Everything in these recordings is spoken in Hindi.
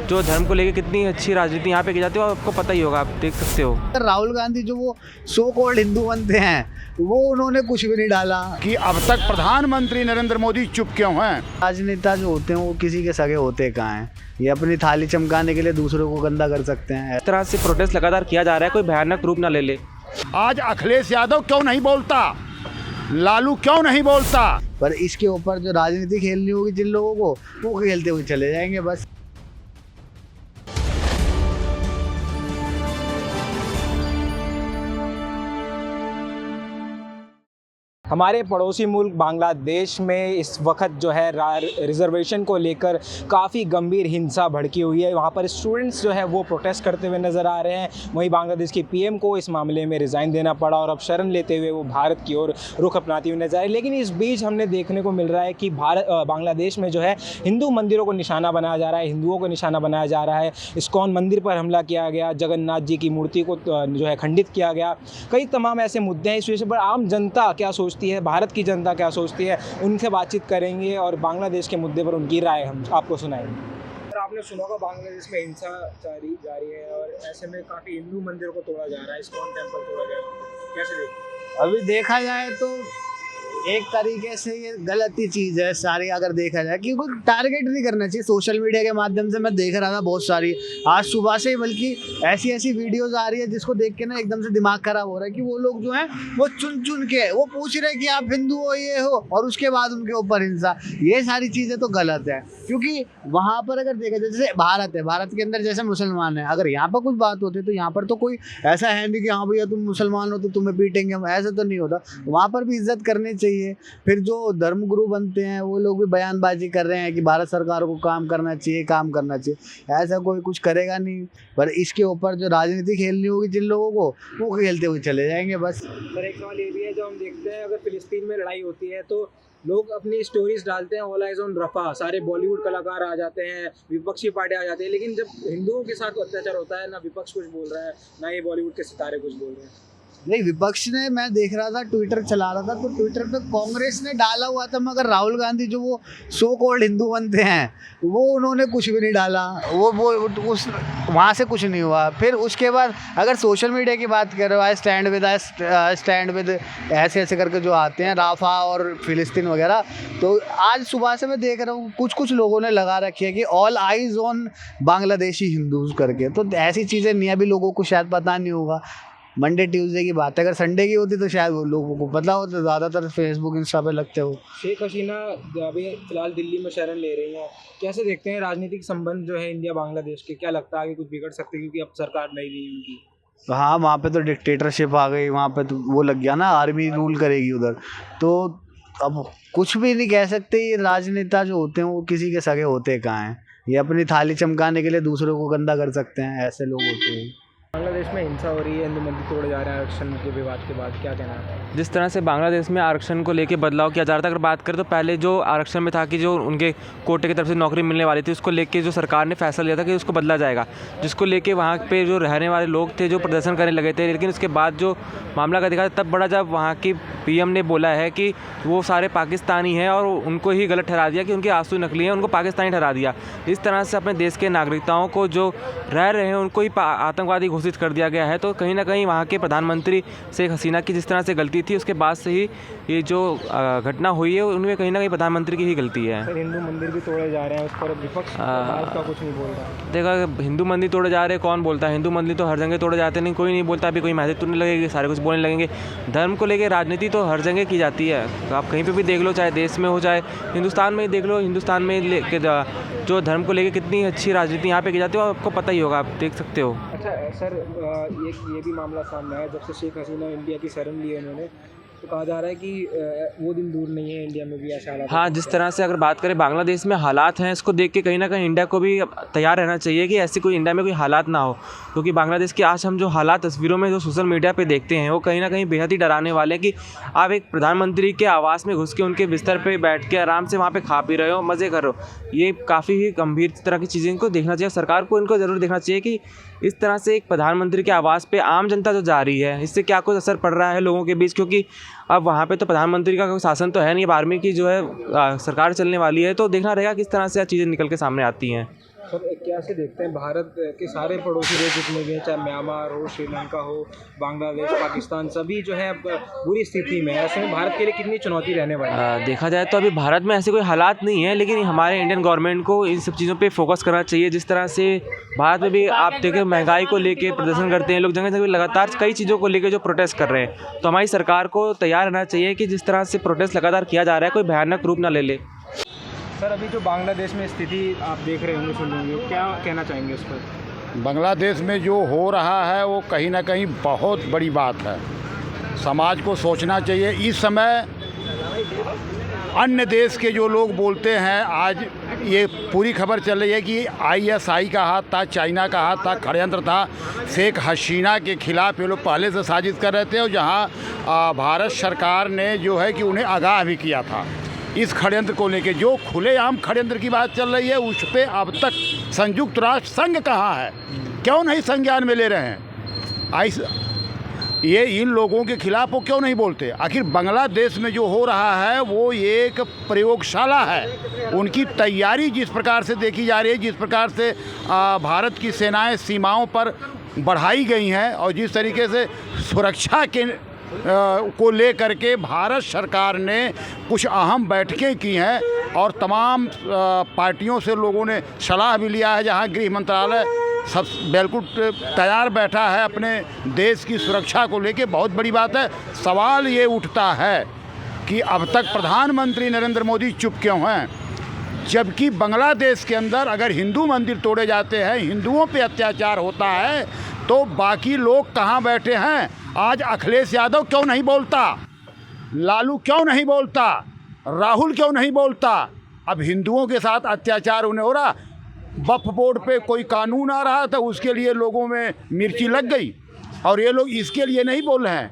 जो धर्म को लेकर कितनी अच्छी राजनीति यहाँ पे की जाती है, आपको पता ही होगा, आप देख सकते हो। राहुल गांधी जो वो सो कॉल्ड हिंदू बनते हैं, वो उन्होंने कुछ भी नहीं डाला कि अब तक प्रधानमंत्री नरेंद्र मोदी चुप क्यों हैं। राजनेता जो होते हैं वो किसी के सगे होते कहाँ हैं, ये अपनी थाली चमकाने के लिए दूसरों को गंदा कर सकते हैं। इस तरह से प्रोटेस्ट लगातार किया जा रहा है, कोई भयानक रूप ना ले ले। आज अखिलेश यादव क्यों नहीं बोलता, लालू क्यों नहीं बोलता। पर इसके ऊपर जो राजनीति खेलनी होगी जिन लोगों को, वो खेलते हुए चले जाएंगे बस। हमारे पड़ोसी मुल्क बांग्लादेश में इस वक्त जो है रिजर्वेशन को लेकर काफ़ी गंभीर हिंसा भड़की हुई है। वहाँ पर स्टूडेंट्स जो है वो प्रोटेस्ट करते हुए नज़र आ रहे हैं। वहीं बांग्लादेश के पीएम को इस मामले में रिज़ाइन देना पड़ा और अब शरण लेते हुए वो भारत की ओर रुख अपनाती हुई नजर आई। लेकिन इस बीच हमने देखने को मिल रहा है कि बांग्लादेश में जो है हिंदू मंदिरों को निशाना बनाया जा रहा है, हिंदुओं को निशाना बनाया जा रहा है। इस्कॉन मंदिर पर हमला किया गया, जगन्नाथ जी की मूर्ति को जो है खंडित किया गया। कई तमाम ऐसे मुद्दे हैं। इस विषय पर आम जनता क्या सोचती है, भारत की जनता क्या सोचती है, उनसे बातचीत करेंगे और बांग्लादेश के मुद्दे पर उनकी राय हम आपको सुनाएंगे। आपने सुना होगा बांग्लादेश में हिंसा जारी है और ऐसे में काफ़ी हिंदू मंदिरों को तोड़ा जा रहा है, इस्कॉन टेम्पल तोड़ा गया। कैसे देखते? अभी देखा जाए तो एक तरीके से ये गलत ही चीज़ है सारी, अगर देखा जाए, क्योंकि टारगेट नहीं करना चाहिए। सोशल मीडिया के माध्यम से मैं देख रहा था बहुत सारी आज सुबह से, बल्कि ऐसी ऐसी वीडियोस आ रही है जिसको देख के ना एकदम से दिमाग खराब हो रहा है कि वो लोग जो हैं वो चुन चुन के वो पूछ रहे हैं कि आप हिंदू हो, ये हो, और उसके बाद उनके ऊपर हिंसा। ये सारी चीज़ें तो गलत है, क्योंकि वहाँ पर अगर देखा जाए, जैसे भारत है, भारत के अंदर जैसे मुसलमान है, अगर यहाँ पर कुछ बात होती है तो यहाँ पर तो कोई ऐसा है नहीं कि हाँ भैया तुम मुसलमान हो तो तुम्हें पीटेंगे हम, ऐसा तो नहीं होता। वहाँ पर भी इज्जत करनी चाहिए। फिर जो धर्मगुरु बनते हैं वो लोग भी बयानबाजी कर रहे हैं कि भारत सरकार को काम करना चाहिए, ऐसा कोई कुछ करेगा नहीं। पर इसके ऊपर जो राजनीति खेलनी होगी जिन लोगों को, वो खेलते हुए चले जाएंगे बस। पर एक सवाल ये भी है, जो हम देखते हैं अगर फिलिस्तीन में लड़ाई होती है तो लोग अपनी स्टोरीज डालते हैं, ऑल आइज ऑन रफा, सारे बॉलीवुड कलाकार आ जाते हैं, विपक्षी पार्टी आ जाती है। लेकिन जब हिंदुओं के साथ अत्याचार होता है, ना विपक्ष कुछ बोल रहा है, ना ये बॉलीवुड के सितारे कुछ बोल रहे हैं। नहीं, विपक्ष ने, मैं देख रहा था ट्विटर चला रहा था तो ट्विटर पे कांग्रेस ने डाला हुआ था, मगर राहुल गांधी जो वो सो कॉल्ड हिंदू बनते हैं, वो उन्होंने कुछ भी नहीं डाला। वो उस वहाँ से कुछ नहीं हुआ। फिर उसके बाद अगर सोशल मीडिया की बात कर रहे हो, स्टैंड विद ऐसे ऐसे करके जो आते हैं, राफा और फिलिस्तीन वगैरह, तो आज सुबह से मैं देख रहा हूँ कुछ लोगों ने लगा रखी है कि all eyes on Bangladeshi Hindus करके। तो ऐसी चीज़ें नहीं, अभी लोगों को शायद पता नहीं होगा। मंडे ट्यूसडे की बात है, अगर संडे की होती तो शायद वो लोगों को पता हो, तो ज़्यादातर फेसबुक इंस्टा पे लगते हो। शेख हसीना अभी फिलहाल दिल्ली में शरण ले रही हैं, कैसे देखते हैं राजनीतिक संबंध जो है इंडिया बांग्लादेश के? क्या लगता है आगे कुछ बिगड़ सकते हैं, क्योंकि अब सरकार नहीं रही उनकी? हाँ, वहाँ पे तो डिक्टेटरशिप आ गई, वहाँ पे तो वो लग गया ना, आर्मी रूल करेगी उधर। तो अब कुछ भी नहीं कह सकते। ये राजनेता जो होते हैं वो किसी के सगे होते कहाँ हैं, ये अपनी थाली चमकाने के लिए दूसरों को गंदा कर सकते हैं, ऐसे लोग होते हैं। बांग्लादेश में हिंसा हो रही है, हिंदू मंदिर तोड़े जा रहे हैं आरक्षण के विवाद के बाद, क्या कहना है? जिस तरह से बांग्लादेश में आरक्षण को लेकर बदलाव किया जा रहा था, अगर बात करें तो पहले जो आरक्षण में था कि जो उनके कोटे की तरफ से नौकरी मिलने वाली थी, उसको लेके जो सरकार ने फैसला लिया था कि उसको बदला जाएगा, जिसको लेके वहाँ पे जो रहने वाले लोग थे जो प्रदर्शन करने लगे थे। लेकिन उसके बाद जो मामला का देखा तब बड़ा, जब वहाँ की पीएम ने बोला है कि वो सारे पाकिस्तानी हैं और उनको ही गलत ठहरा दिया कि उनके आंसू नकली हैं, उनको पाकिस्तानी ठहरा दिया। इस तरह से अपने देश के नागरिकताओं को जो रह रहे हैं उनको ही आतंकवादी घोषित कर दिया गया है। तो कहीं ना कहीं वहाँ के प्रधानमंत्री शेख हसीना की जिस तरह से गलती थी, उसके बाद से ही ये जो घटना हुई है उनमें कहीं ना कहीं प्रधानमंत्री की ही गलती है। सर, हिंदू मंदिर भी तोड़े जा रहे हैं, उस पर विपक्ष का कुछ नहीं बोल रहा। देखा, हिंदू मंदिर तोड़े जा रहे हैं, कौन बोलता है? हिंदू मंदिर तो हर जगह तोड़े जाते हैं, नहीं कोई नहीं बोलता। अभी कोई मैसेज तो नहीं लगेगी, सारे कुछ बोलने लगेंगे। धर्म को लेकर राजनीति तो हर जगह की जाती है, तो आप कहीं पर भी देख लो, चाहे देश में हो चाहे हिंदुस्तान में ही देख लो। हिंदुस्तान में जो धर्म को लेकर कितनी अच्छी राजनीति यहाँ पे की जाती है, आपको पता ही होगा, आप देख सकते हो। अच्छा सर, ये भी मामला सामने आया, जब से शेख हसीना इंडिया की शरण ली है उन्होंने, तो कहा जा रहा है कि वो दिन दूर नहीं है, इंडिया में भी ऐसा हालात। हाँ, जिस तरह से अगर बात करें बांग्लादेश में हालात हैं, इसको देख के कहीं ना कहीं इंडिया को भी तैयार रहना चाहिए कि ऐसी कोई इंडिया में कोई हालात ना हो। क्योंकि बांग्लादेश के आज हम जो हालात तस्वीरों में जो सोशल मीडिया पे देखते हैं, वो कहीं ना कहीं बेहद ही डराने वाले हैं। कि आप एक प्रधानमंत्री के आवास में घुस के उनके बिस्तर पर बैठ के आराम से वहाँ पर खा पी रहे हो, मज़े कर रहे हो, ये काफ़ी ही गंभीर तरह की चीज़ें इनको देखना चाहिए। सरकार को इनको ज़रूर देखना चाहिए कि इस तरह से एक प्रधानमंत्री के आवास पे आम जनता जो जा रही है, इससे क्या कुछ असर पड़ रहा है लोगों के बीच। क्योंकि अब वहाँ पे तो प्रधानमंत्री का कोई शासन तो है नहीं, अब आर्मी की जो है सरकार चलने वाली है, तो देखना रहेगा किस तरह से चीज़ें निकल के सामने आती हैं। सर कैसे देखते हैं भारत के सारे पड़ोसी देश जितने भी हैं, चाहे म्यांमार हो, श्रीलंका हो, बांग्लादेश, पाकिस्तान, सभी जो है अब बुरी स्थिति में है। ऐसे में भारत के लिए कितनी चुनौती रहने वाली है? देखा जाए तो अभी भारत में ऐसे कोई हालात नहीं है, लेकिन हमारे इंडियन गवर्नमेंट को इन सब चीज़ों पे फोकस करना चाहिए। जिस तरह से भारत में भी आप देखें महंगाई को लेके प्रदर्शन करते हैं लोग, जगह जगह लगातार कई चीज़ों को लेकर जो प्रोटेस्ट कर रहे हैं, तो हमारी सरकार को तैयार रहना चाहिए कि जिस तरह से प्रोटेस्ट लगातार किया जा रहा है कोई भयानक रूप ना ले ले। सर अभी जो बांग्लादेश में स्थिति आप देख रहे होंगे, सुन रहे होंगे, क्या कहना चाहेंगे उस पर? बांग्लादेश में जो हो रहा है वो कहीं ना कहीं बहुत बड़ी बात है। समाज को सोचना चाहिए। इस समय अन्य देश के जो लोग बोलते हैं, आज ये पूरी खबर चल रही है कि ISI का हाथ था, चाइना का हाथ था, षड्यंत्र था। शेख हसीना के खिलाफ ये लोग पहले से साजिश कर रहे थे और जहां भारत सरकार ने जो है कि उन्हें आगाह भी किया था इस षड्यंत्र को लेके। जो खुलेआम षड्यंत्र की बात चल रही है उस पर अब तक संयुक्त राष्ट्र संघ कहाँ है, क्यों नहीं संज्ञान में ले रहे हैं? ये इन लोगों के खिलाफ वो क्यों नहीं बोलते? आखिर बांग्लादेश में जो हो रहा है वो एक प्रयोगशाला है। उनकी तैयारी जिस प्रकार से देखी जा रही है, जिस प्रकार से भारत की सेनाएं सीमाओं पर बढ़ाई गई हैं और जिस तरीके से सुरक्षा के को लेकर के भारत सरकार ने कुछ अहम बैठकें की हैं और तमाम पार्टियों से लोगों ने सलाह भी लिया है, जहां गृह मंत्रालय सब बिल्कुल तैयार बैठा है अपने देश की सुरक्षा को लेके। बहुत बड़ी बात है। सवाल ये उठता है कि अब तक प्रधानमंत्री नरेंद्र मोदी चुप क्यों हैं, जबकि बांग्लादेश के अंदर अगर हिंदू मंदिर तोड़े जाते हैं, हिंदुओं पे अत्याचार होता है, तो बाकी लोग कहाँ बैठे हैं? आज अखिलेश यादव क्यों नहीं बोलता, लालू क्यों नहीं बोलता, राहुल क्यों नहीं बोलता? अब हिंदुओं के साथ अत्याचार उन्हें हो रहा, वक्फ बोर्ड पे कोई कानून आ रहा था, उसके लिए लोगों में मिर्ची लग गई और ये लोग इसके लिए नहीं बोल रहे हैं।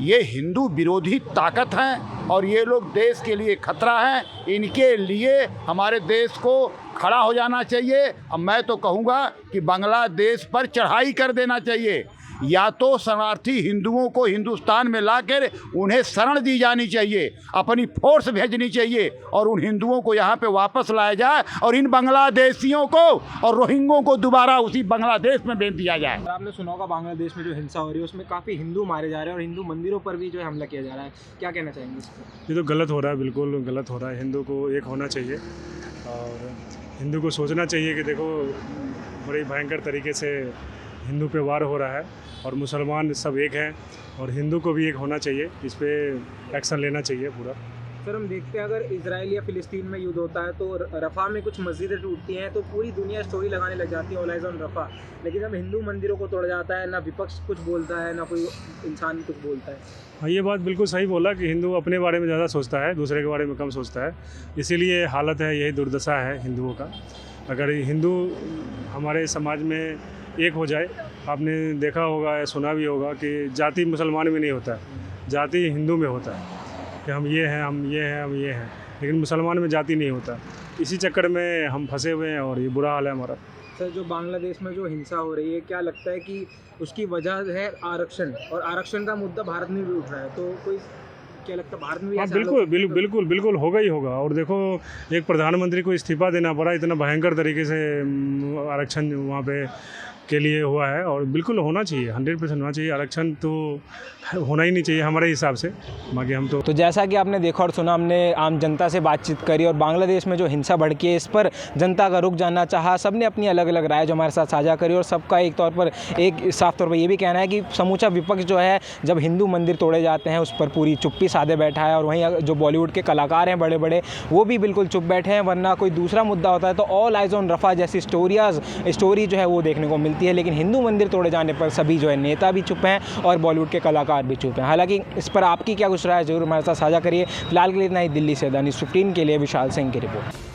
ये हिंदू विरोधी ताकत हैं और ये लोग देश के लिए खतरा हैं। इनके लिए हमारे देश को खड़ा हो जाना चाहिए। अब मैं तो कहूँगा कि बांग्लादेश पर चढ़ाई कर देना चाहिए, या तो शरणार्थी हिंदुओं को हिंदुस्तान में लाकर उन्हें शरण दी जानी चाहिए, अपनी फोर्स भेजनी चाहिए और उन हिंदुओं को यहाँ पे वापस लाया जाए और इन बांग्लादेशियों को और रोहिंग्यों को दोबारा उसी बांग्लादेश में भेज दिया जाए। आपने सुना होगा बांग्लादेश में जो हिंसा हो रही है उसमें काफ़ी हिंदू मारे जा रहे हैं और हिंदू मंदिरों पर भी जो है हमला किया जा रहा है, क्या कहना चाहेंगे इस पर? ये तो गलत हो रहा है, बिल्कुल गलत हो रहा है। हिंदू को एक होना चाहिए और हिंदू को सोचना चाहिए कि देखो बड़ी भयंकर तरीके से हिंदू पे वार हो रहा है और मुसलमान सब एक हैं और हिंदू को भी एक होना चाहिए। इस पे एक्शन लेना चाहिए पूरा। सर हम देखते हैं अगर इजराइल या फिलिस्तीन में युद्ध होता है तो रफ़ा में कुछ मस्जिदें टूटती हैं तो पूरी दुनिया स्टोरी लगाने लग जाती है ऑल आइज़ ऑन रफ़ा, लेकिन जब हिंदू मंदिरों को तोड़ा जाता है ना विपक्ष कुछ बोलता है ना कोई इंसान कुछ बोलता है। हाँ, ये बात बिल्कुल सही बोला कि हिंदू अपने बारे में ज़्यादा सोचता है, दूसरे के बारे में कम सोचता है। इसीलिए हालत है, यही दुर्दशा है हिंदुओं का। अगर हिंदू हमारे समाज में एक हो जाए, आपने देखा होगा या सुना भी होगा कि जाति मुसलमान में नहीं होता है, जाति हिंदू में होता है कि हम ये हैं, हम ये हैं, हम ये हैं, लेकिन मुसलमान में जाति नहीं होता। इसी चक्कर में हम फंसे हुए हैं और ये बुरा हाल है हमारा। सर जो बांग्लादेश में जो हिंसा हो रही है, क्या लगता है कि उसकी वजह है आरक्षण, और आरक्षण का मुद्दा भारत में भी उठ रहा है, तो कोई क्या लगता है भारत में भी? हाँ बिल्कुल होगा ही होगा। और देखो एक प्रधानमंत्री को इस्तीफा देना पड़ा, इतना भयंकर तरीके से आरक्षण वहाँ पे के लिए हुआ है और बिल्कुल होना चाहिए, 100% होना चाहिए। आरक्षण तो होना ही नहीं चाहिए हमारे हिसाब से, बाकी हम तो जैसा कि आपने देखा और सुना, हमने आम जनता से बातचीत करी और बांग्लादेश में जो हिंसा भड़की है इस पर जनता का रुख जानना चाहा। सबने अपनी अलग अलग राय जो हमारे साथ साझा करी और सबका एक तौर पर एक साफ तौर पर ये भी कहना है कि समूचा विपक्ष जो है जब हिंदू मंदिर तोड़े जाते हैं उस पर पूरी चुप्पी साधे बैठा है और वहीं जो बॉलीवुड के कलाकार हैं बड़े बड़े वो भी बिल्कुल चुप बैठे हैं, वरना कोई दूसरा मुद्दा होता है तो ऑल आइज़ ऑन रफ़ा जैसी स्टोरी जो है वो देखने को मिलती है। लेकिन हिंदू मंदिर तोड़े जाने पर सभी जो है नेता भी चुप हैं और बॉलीवुड के कलाकार भी चुप हैं। हालांकि इस पर आपकी क्या कुछ राय है जरूर हमारे साथ साझा करिए। फिलहाल के लिए इतना ही। दिल्ली से द न्यूज़ 15 के लिए विशाल सिंह की रिपोर्ट।